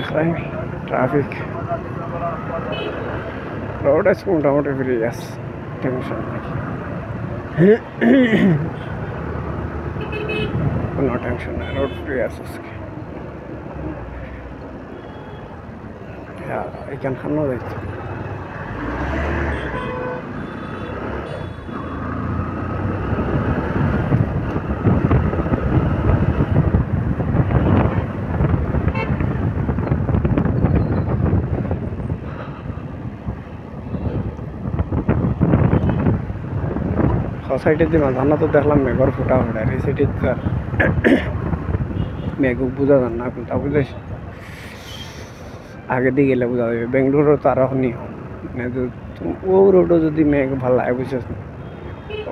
देख रहे हैं ट्रैफिक रोड है मोटामोटी फ्री यस टेंशन नहीं नो टेंशन है रोड फ्री है उसके এখান খানো দেখছি সোসাইটিতে মাঝানা তো দেখলাম মেঘর ফুটা ফুটায় এই সিটিতে মেঘ বোঝা যান না কোনটা বুঝাইস आगे दी गले बुझा जाए बेंगलुरु तो आरो नहीं মানে ও রোডও যদি মেঘ ভাল লাগে বুঝছিস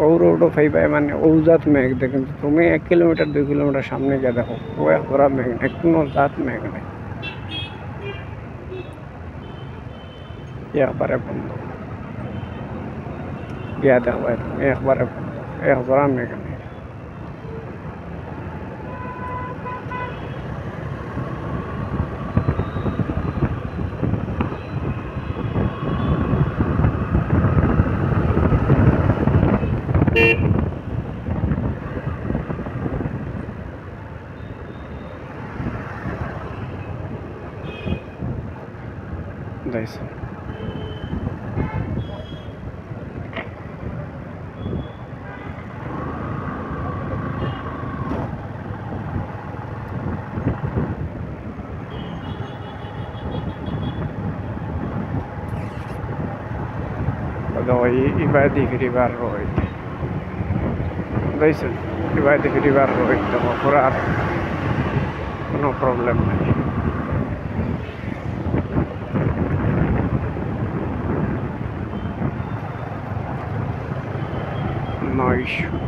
ও রোডও পাইবাই মানে ও জাত মেঘ দেখেন তুমি 1 কিলোমিটার 2 কিলোমিটার সামনে গিয়ে দেখো ও পুরা মেঘ কোনো জাত মেঘ নেই একবারে বন্ধ গিয়া দেখো একবারে একবারে মেঘ নেই Nice. Iba di river road. Listen, iba di river road. Tamo kurar. No problem. No issue.